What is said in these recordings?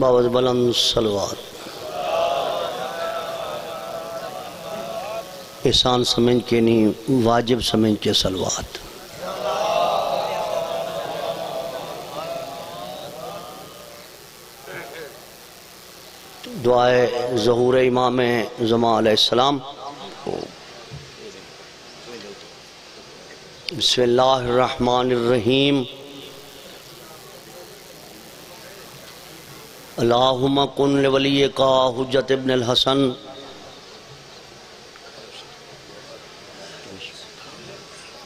باوز بلند صلوات احسان سمجھ کے نہیں واجب سمجھ کے صلوات دعائے ظہور امام زمان علیہ السلام بسم اللہ الرحمن الرحیم اللہم کن لولی کا حجت ابن الحسن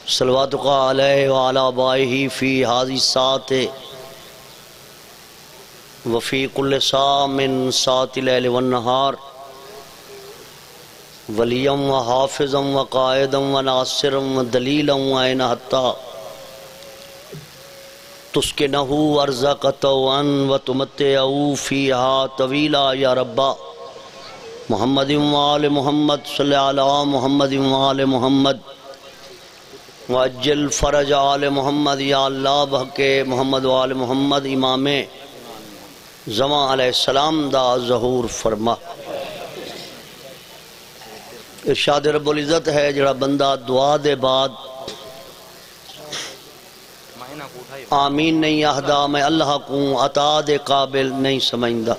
صلواتک علیہ وعلی آبائہ فی حاضی سات وفی کل سا من سات لیل والنہار ولیم و حافظم و قائدم و ناصرم و دلیلم و این حتی تسکنہو ارزقتوان و تمتعو فیہا طویلا یا ربا محمد و آل محمد صلی علی محمد و آل محمد وعجل فرج آل محمد یا اللہ بحق محمد و آل محمد امام زمان علیہ السلام دا ظہور فرما ارشاد رب العزت ہے جڑا بندہ دعا دے بعد آمین نہیں آہدا میں اللہ کو عطا دے قابل نہیں سمجھدا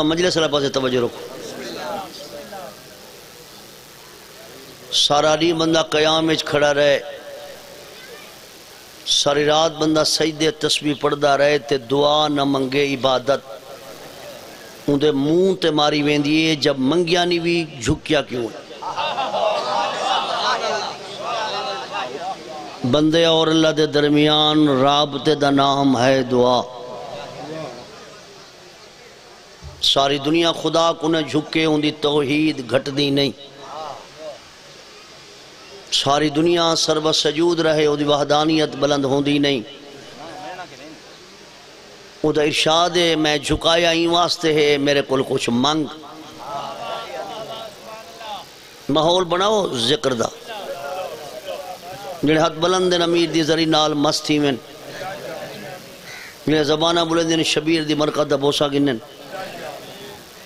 مجلس اللہ پاسے توجہ رکھو سارا نہیں بندہ قیام اچ کھڑا رہے ساری رات بندہ سجدے تسبیح پڑھدا رہے تے دعا نہ منگے عبادت اندے منہ تے ماری ویندی ہے جب منگیا نہیں بھی جھکیا کیوں بندے اور اللہ دے درمیان رابطے دا نام ہے دعا ساری دنیا خدا کو نہ جھکے اندی توحید گھٹ دی نہیں ساری دنیا سرو سجود رہے اندی وحدانیت بلند ہوندی نہیں اندھا ارشاد ہے میں جھکایا ہی واسطے ہے میرے کل کچھ منگ ماحول بناؤ ذکر دا جنہیں ہاتھ بلند دن امیر دی ذری نال مستی من جنہیں زبانہ بلند دن شبیر دی مرکز دا بوسا گنن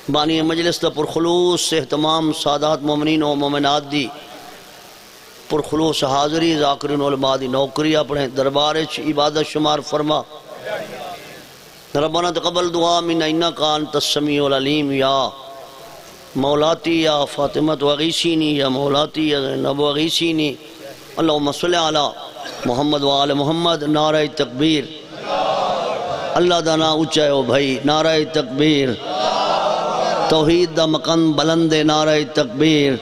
بانی مجلس دا پر خلوص احتمام سادات مومنین و مومنات دی پر خلوص حاضری ذاکرین علماء دی نوکری اپنے دربارچ عبادت شمار فرما ربنا تقبل دعا من انکا انت السمیع العلیم یا مولاتی یا فاطمت وغیسینی یا مولاتی یا زینب وغیسینی اللہم صلی علی محمد و آل محمد نعرہ تکبیر اللہ دا نا اچھا ہے بھائی نعرہ تکبیر توحید دا مقام بلند نعرہ تکبیر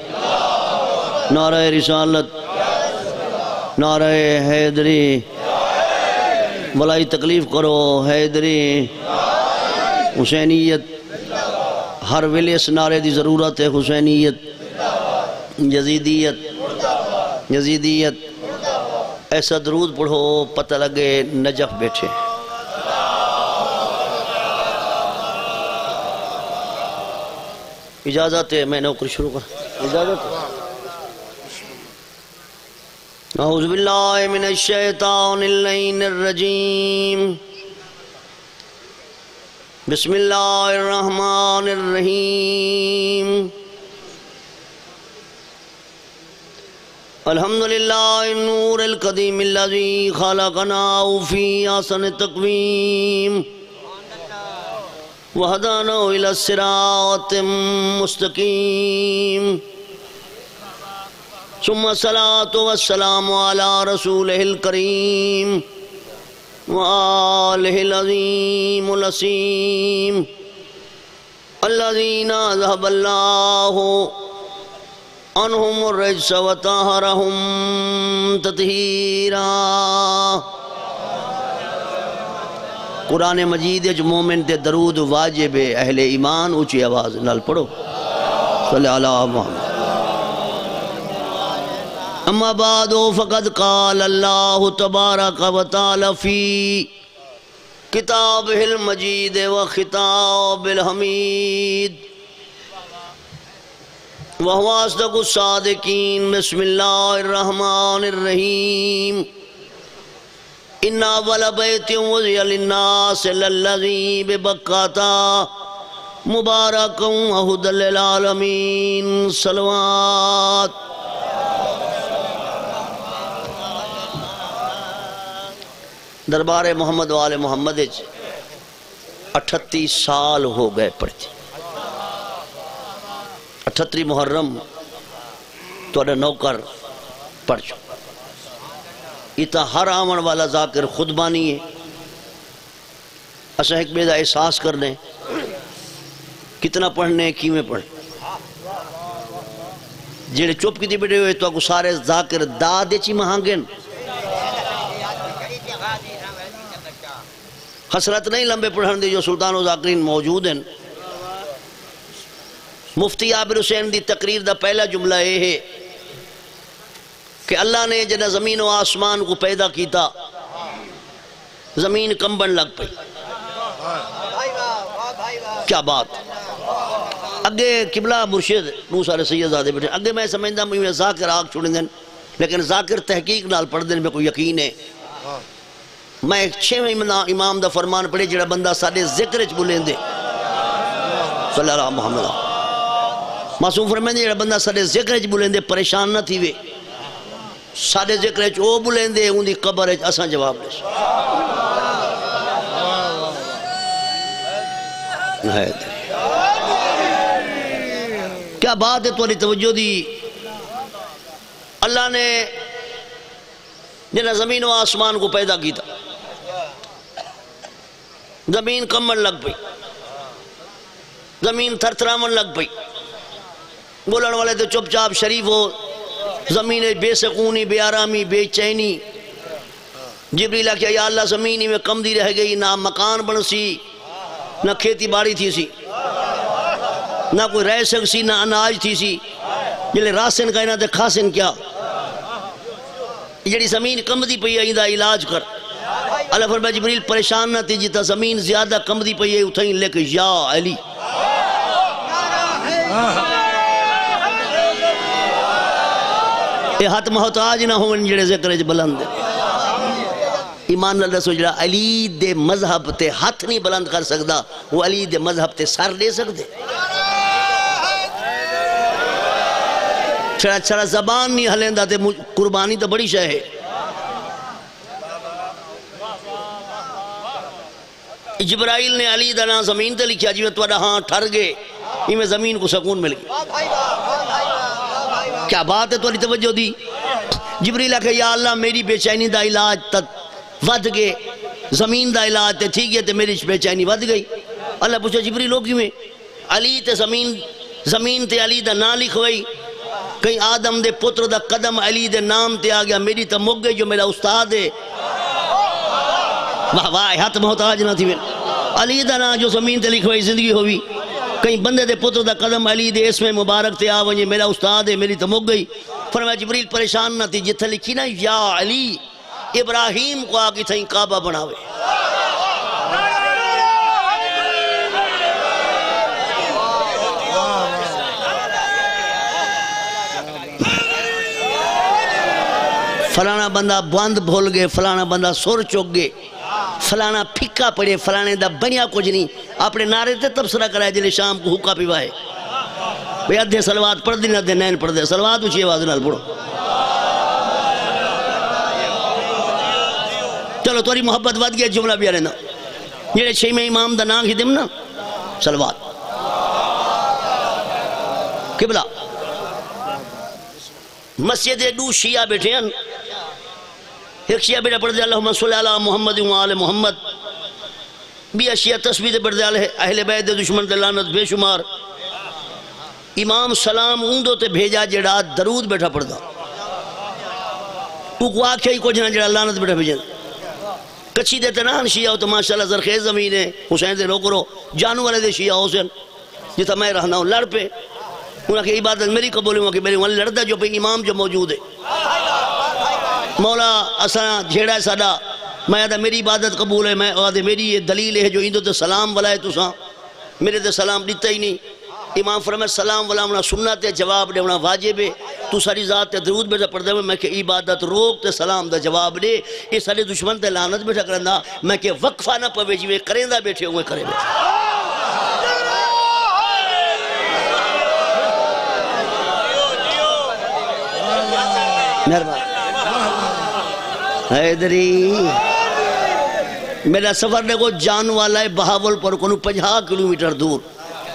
نعرہ رسالت نعرہ حیدری بلائی تکلیف کرو حیدری حسینیت ہر ویلے اس نعرے دی ضرورت ہے حسینیت یزیدیت ایسا درود پڑھو پتہ لگے نجف بیٹھے اجازت ہے میں نوکری شروع کر اجازت ہے اعوذ باللہ من الشیطان اللعین الرجیم بسم اللہ الرحمن الرحیم الحمدللہ النور القدیم الذی خلقنا فی احسن تقویم وہدانا الى الصراط مستقیم ثم الصلاة والسلام على رسوله الكريم وآله العظيم الأسيم الذين ذهب الله عنهم الرجس وطهرهم تطهيرا قرآن مجید جو مومن تے درود واجب اہل ایمان اونچی آواز نال پڑھو صلی اللہ محمد اما بعد فقد قال اللہ تبارک و تعالی فی کتابہ المجید و خطاب الحمید وہو اصدق الصادقین بسم اللہ الرحمن الرحیم ان اول بیت وضع للناس للذی ببکاتا مبارک وہدی للعالمین صلوات۔ دربار محمد وآل محمد 38 سال ہو گئے پڑھتے، 38 محرم تو نوکر پڑھ چکا۔ اتنا ہر آمن والا ذاکر خود بانی ہے، اسا ایک بیدہ احساس کرنے کتنا پڑھنے کیویں پڑھنے۔ جیڑے چپ کی دی بیٹھے ہوئے تو اگو سارے ذاکر دادے چی مہانگن، حسرت نہیں لمبے پڑھن دی جو سلطان و ذاکرین موجود ہیں۔ مفتی عابر حسین دی تقریر دا پہلا جملہ یہ ہے کہ اللہ نے جنہ زمین و آسمان کو پیدا کیتا زمین کمبن لگ پئی۔ کیا بات! اگے قبلہ مرشد نو سارے سید زادے بیٹھے، اگے میں سمجھتا مجھے ذاکر آگ چھوڑیں دیں، لیکن ذاکر تحقیق نال پڑھ دیں میں کوئی یقین ہے۔ میں 6ویں امام دا فرمان پڑھے جڑا بندہ ساڑھے ذکر چ بولیں دے صلی اللہ محمد معصوم فرمائیں دے جڑا بندہ ساڑھے ذکر چ بولیں دے پریشان نہ تھی وے، ساڑھے ذکر چ او بولیں دے ان دی قبر چ اساں جواب دے کیا بات ہے تمہاری توجہ دی۔ اللہ نے جنہ زمین و آسمان کو پیدا کی تھا، زمین کمن لگ پئی، زمین تھر تھرامن لگ پئی، بولن والے تو چپ چاپ شریف ہو، زمین بے سکونی بے آرامی بے چینی۔ جبریل کہا یا اللہ زمینی میں کم دی رہ گئی، نہ مکان بن سی نہ کھیتی باڑی تھی سی، نہ کوئی رہ سک سی نہ اناج تھی سی، جلے راسن کہنا دے کھاسن کیا، جڑی زمین کم دی پئی ہے دا علاج کر۔ اللہ فرمایا جبریل پریشان نہ تھی، جتا زمین زیادہ کم دی پئی ہے اتھائیں لے کے یا علی۔ اے ہاتھ محتاج نہ ہوں جڑے ذکر اچ بلند ایمان اللہ سو جڑا علی دے مذہب تے ہاتھ نہیں بلند کر سکدا، وہ علی دے مذہب تے سر لے سکدے۔ چھڑا زبان نہیں ہلیندا تے قربانی تو بڑی شے ہے۔ جبرائیل نے علی دا نام زمین تے لکھیا جی میں تواڈا ہاں ٹھر گئے، میں زمین کو سکون مل گئی۔ کیا بات ہے تواڈی توجہ دی۔ جبریل کہا یا اللہ میری بے چینی دا علاج تک ود گئے، زمین دا علاج تے ٹھیک ہے تے میری بے چینی ود گئی۔ اللہ پوچھا جبریل ہو کیوں میں؟ علی تے زمین تے علی دا نام لکھوائی، کہیں آدم دے پتر دا قدم علی دے نام تے آ گیا، میری تا مک گئی جو میرا استاد ہے۔ واہ واہ ہاتھ محتاج نہ تھی میں علی دا نام جو زمین تے لکھوائی زندگی ہوئی، کہیں بندے دے پتر دا قدم علی دے اسم مبارک تے آ ونجے میرا استاد ہے، میری تا مک گئی۔ فرمایا جبریل پریشان نہ تھی، جتھے لکھی نا یا علی ابراہیم کو آگی تھیں کعبہ بناوے۔ فلانا بندہ بند بھول گئے، فلانا بندہ سور چوک گئے، فلانا پھکا پڑے، فلانے دا بنیا کچھ نہیں، اپنے نعرے تے تبصرہ کرائے جلے شام کو حکا پیوائے بھئی ادھے سلوات پڑھ دی نہ دے نین پڑھ دے، سلوات اچھی آواز نال پڑھو۔ چلو توری محبت واد گیا جملہ بھی آ رہنا جیڑے 6ویں امام دا نام ہی دم نا سلوات قبلہ۔ مسجد دو شیعہ بیٹھے ہیں، ایک شیعہ بیٹھا پڑھ دے اللہم صلی اللہ محمد و آل محمد، بھی شیعہ تسبیح دے پڑھ دے اہل بیت دے دشمن دے لعنت بے شمار۔ امام سلام اوندو تے بھیجا جڑا درود بیٹھا پڑھ دا، تو کو آکھیا ہی کچھ نہ جڑا لعنت بیٹھا بھیجا۔ کچھی دے تنان شیعہ ہو تو ماشاءاللہ زرخیز زمین ہے، حسین دے روکرو جانو والے دے شیعہ حسین جتا میں رہنا ہوں لڑ پہ، انہاں کی عبادت میری قبول ہوں کہ میری وہاں لڑتا جو پہ امام جو موجود ہے۔ مولا اساں جھیڑا ساڑا میں آدھا میری عبادت قبول ہے، میں آدھا میری یہ دلیل ہے جو اندو تے سلام والا ہے تساں میرے تے سلام دیتا ہی نہیں۔ امام فرمائے سلام والا انہاں سنت ہے، جواب دے انہاں واجب ہے، تو ساری ذات تے درود بیٹھا پڑھ دے میں کہ عبادت روک تے سلام دا جواب دے اس سارے دشمن تے لعنت بیٹھا کرنا میں کہ وقفہ نہ پوے جوے کریں دا بیٹھے ہوئے کرے بیٹھے حیدری میرا سفر دیکھو جان والا ہے بہاول پر کنو 50 کلومیٹر دور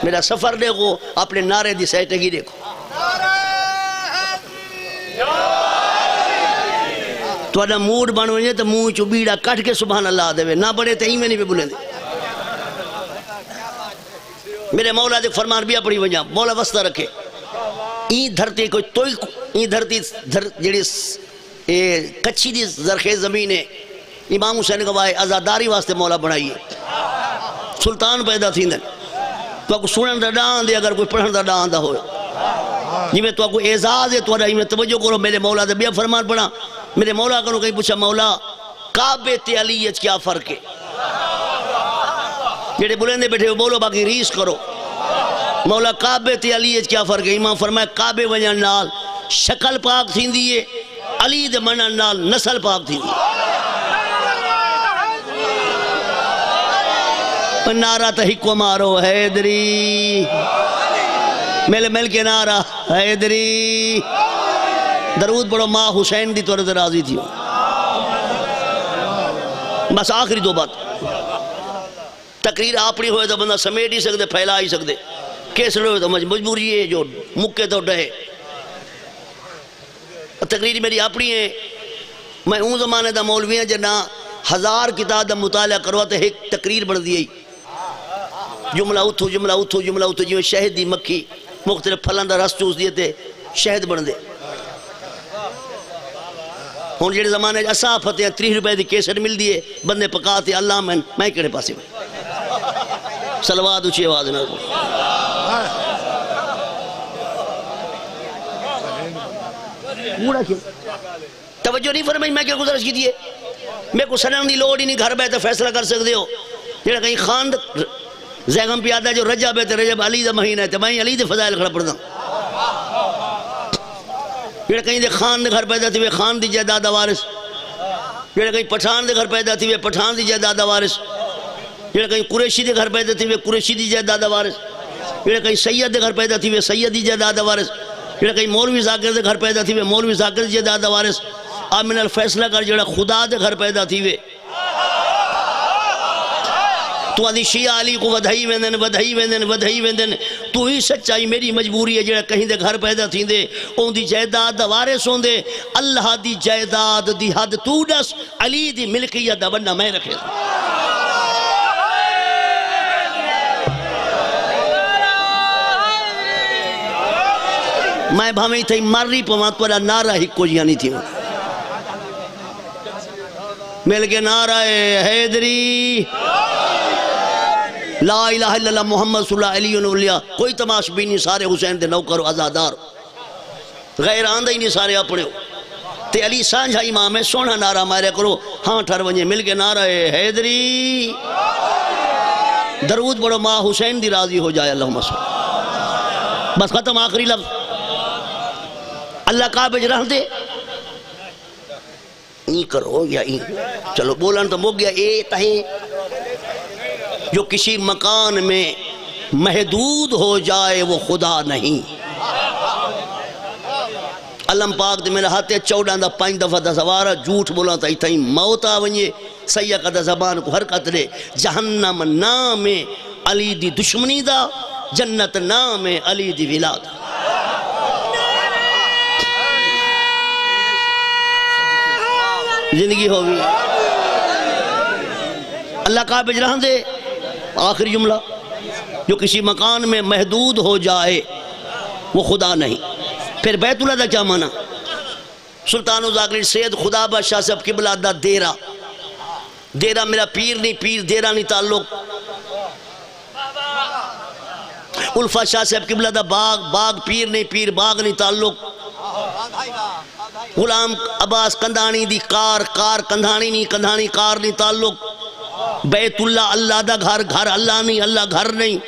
میرا سفر دیکھو اپنے نعرے دی سیٹگی دیکھو تو اڈا موڈ بانوے تو منہ چو بیڑا کٹ کے سبحان اللہ دے نہ بڑے تے ہی میں نہیں پہ بولیں دے میرے مولا دے فرمان بیا پڑی وجہ مولا وسطہ رکھے این دھرتی کوئی توئی این دھرتی جڑی کچھی دی زرخیز زمین ہے امام حسین گواہ آزاداری واسطے مولا بنائیے سلطان پیدا تھی دن تو آپ کو سنن دا ڈان دے اگر کوئی پڑھن دا ڈان دا ہوئے جی میں تو آپ کو اعزاز ہے تو اڈا ہی میں توجہ کرو میرے مولا دے بیا فرمان پڑھا میرے مولا کرو کہیں پوچھا مولا کعبے تے علیت کیا فرق ہے جڑے بلندے بیٹھے ہو بولو باقی ریس کرو مولا کعبے تے علیت کیا فرق ہے امام فرمایا کعبے وجہ نال شکل پاک تھی دیئے علی دے منع نال نسل پاک تھی دیئے نعرہ تحقو مارو حیدری مل کے نعرہ حیدری درود پڑھو ماں حسین دی طورت راضی تھی بس آخری دو بات تقریر آپڑی ہوئے تو بندہ سمیٹ ہی سکتے پھیلا ہی سکتے کیسے ہوئے تو مجبوری ہے جو مکے تو ڈہے تقریر میری اپنی ہے میں اون زمانے دا مولوی ہیں جنا 1000 کتاب دا مطالعہ کرواتے ایک تقریر بڑھ دی جملہ اتھو جملہ اتھو جملہ اتھو جو شہد دی مکھی مختلف پھلان دا رس چوس دیے تھے شہد بڑھ دے ہون جڑے زمانے اسا فتح 30 روپے دی کیسٹ مل دیے بندے پکاتے اللہ میں کڑے پاسے میں صلوات اچھی آواز نہ توجہ نہیں فرمائی میں کیا گزارش کی دیئے میں کو سنن دی لوڑ ہی نہیں گھر بیٹھے فیصلہ کر سکتے ہو جڑا کہیں خاند زیغم پہ آتا ہے جو رجب ہے رجب علی دا مہینہ ہے میں علی دے فضائل کھڑا پڑھتا جڑا کہیں دے خان دے گھر پیدا تھی خان دی جائیداد وارث جڑا کہیں پٹھان دے گھر پیدا تھی پٹھان دی جائیداد وارث جڑا کہیں قریشی دے گھر پیدا تھی قریشی دی جائیداد وارث جڑا کہیں سید دے گھر پیدا تھی سید دی جائیداد وارث جڑا کہیں مولوی ذاکر دے گھر پیدا تھی مولوی ذاکر دی جائیداد وارث آپ من الفیصلہ کر جڑا خدا دے گھر پیدا تھی تو آدھی شیعہ علی کو ودھائی ویندن ودھائی ویندن ودھائی ویندن تو ہی سچائی میری مجبوری ہے جڑا کہیں دے گھر پیدا تھی دے اون دی جائیداد دا وارث ہوں دے اللہ دی جائیداد دی حد تو ڈس علی دی ملکیت دا بننا میں رکھے میں بھامیں تھی ماری پوانت پر نعرہ ہی کو جیانی تھی مل کے نعرہ حیدری لا الہ الا اللہ محمد صلی اللہ علیہ وسلم کوئی تماش بھی نہیں سارے حسین دے نوکر و ازادار غیر آندہ ہی نہیں سارے اپنے ہو تے علی سانجھا امام ہے سونا نعرہ مارے کرو ہاں ٹھر ونجے مل کے نعرہ حیدری درود بڑھو ماں حسین دی راضی ہو جائے اللہم صلی بس ختم آخری لفظ اللہ کعبے رہ دے این کرو یا این چلو بولن تو مو گیا اے تہیں جو کسی مکان میں محدود ہو جائے وہ خدا نہیں علم پاک دے میرا ہاتھ 14 دا 5 دفعہ دا سوارا جھوٹ بولا تا اتھائی موت آونجے سیاقہ دا زبان کو حرکت لے جہنم نام علی دی دشمنی دا جنت نام علی دی ولاد زندگی ہوگی اللہ کا بجرہن دے آخری جملہ جو کسی مکان میں محدود ہو جائے وہ خدا نہیں پھر بیت اللہ دا کیا مانا سلطان و ذاکر سید خدا بادشاہ صاحب قبلہ دا دیرہ دیرہ میرا پیر نہیں پیر دیرہ نہیں تعلق الفا شاہ صاحب قبلہ دا باغ باغ پیر نہیں پیر باغ نہیں تعلق غلام عباس کندھانی دی کار کار کندھانی نہیں کندھانی کار نہیں تعلق بیت اللہ اللہ دا گھر گھر اللہ نہیں اللہ گھر نہیں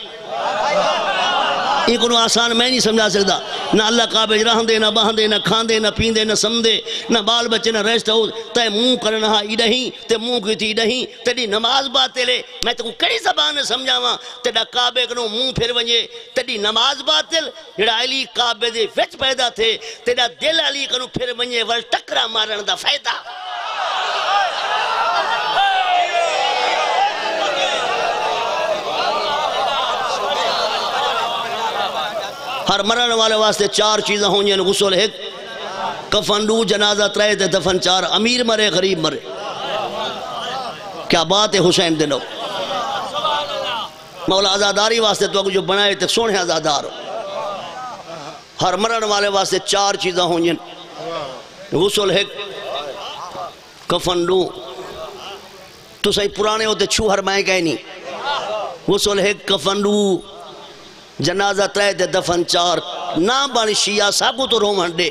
یہ کو آسان میں نہیں سمجھا سکتا نہ اللہ کعبے رہن دے نہ بہن دے نہ کھان دے نہ پین دے نہ سمدے نہ بال بچے نہ ریسٹ ہو تے منہ کرنا ایڈہیں تے منہ کی تھی ایڈہیں تیری نماز باطل ہے میں تو کئی زبان سمجھا ہاں تیرا کعبے کنو منہ پھر ونجے تیری نماز باطل جڑا علی کعبے دے وچ پیدا تھے تیرا دل علی کنو پھر ونجے ور ٹکرا مارن دا فائدہ ہر مرن والے واسطے 4 چیزیں ہوں جن غسل ایک کفن 2 جنازہ 3 تے دفن 4 امیر مرے غریب مرے کیا بات ہے حسین دلو مولا عزاداری واسطے تو جو بنائے تے سونے عزادار ہر مرن والے واسطے 4 چیزیں ہوں جن غسل ایک کفن 2 تو صحیح پرانے ہوتے چھو ہر مائیں کہیں نہیں غسل ایک کفن 2 جنازہ 3 تے دفن 4 نہ بان شیعہ ساکو تو رومن دے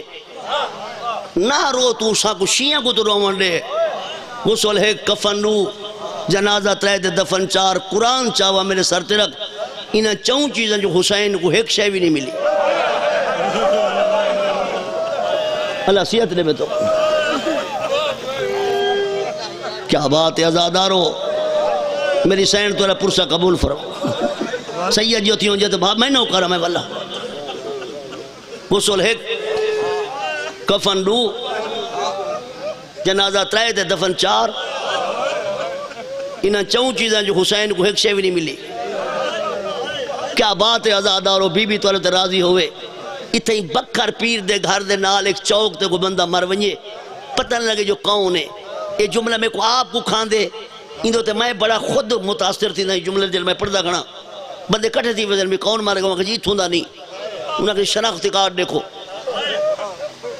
نہ رو تو ساکو شیعہ کو تو رومن دے غسل ہے کفن 2 جنازہ 3 تے دفن 4 قرآن چاہوا میرے سر تے رکھ انہیں 4 چیزیں جو حسین کو ایک شے بھی نہیں ملی اللہ صحت دے میں تو کیا بات ہے عزادارو میری سین تو پرسہ قبول فرم سید جو تھی ہوں جاتے بھاپ میں نہ کرا میں واللہ غسل ہے کفن 2 جنازہ 3 تے دفن 4 انہاں 4 چیزیں جو حسین کو ایک شے بھی نہیں ملی کیا بات ہے عزادارو بی بی تو راضی ہوئے اتنی بکر پیر دے گھر دے نال ایک چوک تے کو بندہ مر ونجے پتہ نہ لگے جو کون ہے یہ جملہ میں کو آپ کو کھان دے اندھو تے میں بڑا خود متاثر تھی نا جملے دل میں پردہ کھنا بندے کٹھے تھی وزن میں کون مارے گا وہاں کہ جیت ہوندہ نہیں انہاں کی شناختی کارڈ دیکھو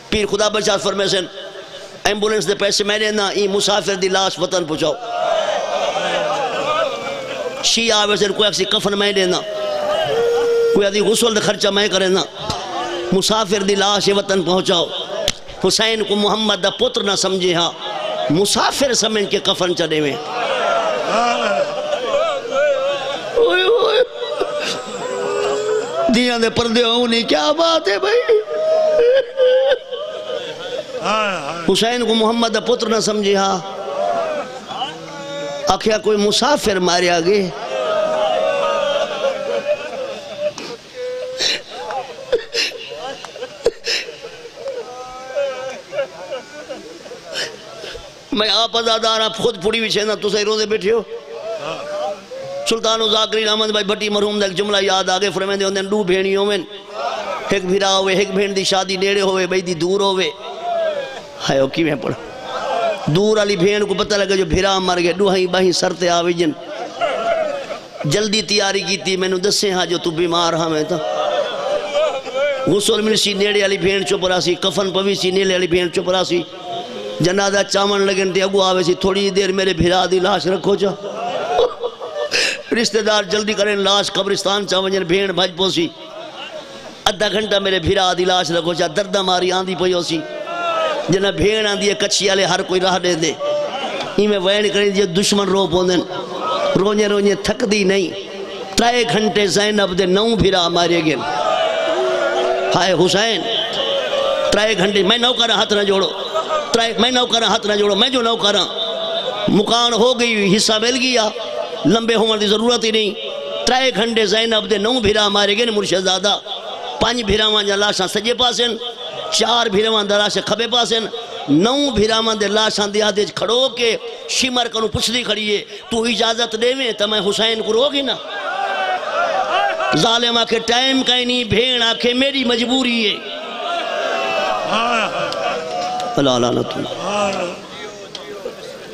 پیر خدا بچات فرمے سن ایمبولنس دے پیسے میں لینا ای مسافر دی لاش وطن پہنچاؤ شیعہ آوے سن کوئی اکسی کفن میں لینا کوئی ادھی غسل دے خرچہ میں کرنا مسافر دی لاش وطن پہنچاؤ حسین کو محمد دا پتر نہ سمجھے ہاں مسافر سمجھ کے کفن چڑے میں دیاں دے پردے ہوں نہیں کیا بات ہے بھائی حسین کو محمد دا پتر نہ سمجھے ہاں آکھیا کوئی مسافر مارے آگے میں آپ ازادار آپ خود پھوڑی بھی چھینا تو صحیح روزے بیٹھے ہو سلطان و ذاکری احمد بھائی بھٹی مرحوم دا ایک جملہ یاد آگے فرمائیں دے ہوندیں 2 بھینی ہوئے ایک بھیرا ہوئے ایک بھین دی شادی نیڑے ہوئے بھائی دی دور ہوئے ہائے اوکی میں پڑھا دور علی بھین کو پتہ لگا جو بھیرا مر گئے 2 ہائی باہی سرتے آوے جن جلدی تیاری کی تھی میں نے دسے ہاں جو تو بیمار ہاں میں تا غسل ملسی نیڑے علی بھین چپرا سی کفن پوی سی نیڑے علی بھین چپرا سی جنازہ چامن لگن تے اگو آوے سی تھوڑی دیر میرے بھیرا دی لاش رکھو چا رشتہ دار جلدی کریں لاش قبرستان چاہ ونجن بھین بھج پوسی ادھا گھنٹہ میرے بھیرا دی لاش رکھو چا دردہ ماری آندھی پوئی ہوسی جنہ بھین آندھی ہے کچھی آلے ہر کوئی راہ دے دے ہی میں وین کریں دیئے دشمن رو پوندن رونے رونے تھک دی نہیں 3 گھنٹے زینب دے 9 بھیرا مارے گئے ہائے حسین 3 گھنٹے میں نو کرا ہاتھ نہ جوڑو میں نو کرا ہاتھ نہ جوڑو میں جو نو کرا مکان ہو گئی حصہ مل گیا لمبے ہونے دی ضرورت ہی نہیں 3 گھنٹے زینب دے 9 بھیرا مارے گئے مرشد زادہ 5 بھیراوان جا لاشاں سجے پاسن 4 بھیراوان دا لاشاں کھبے پاسن 9 بھیراوان دے لاشاں دے آدھے کھڑو کے شمر کنو پچھلی کھڑیے تو اجازت دے میں تو میں حسین کو روگی نا ظالم آکے ٹائم کہیں نہیں بھین آکے میری مجبوری ہے اللہ اللہ اللہ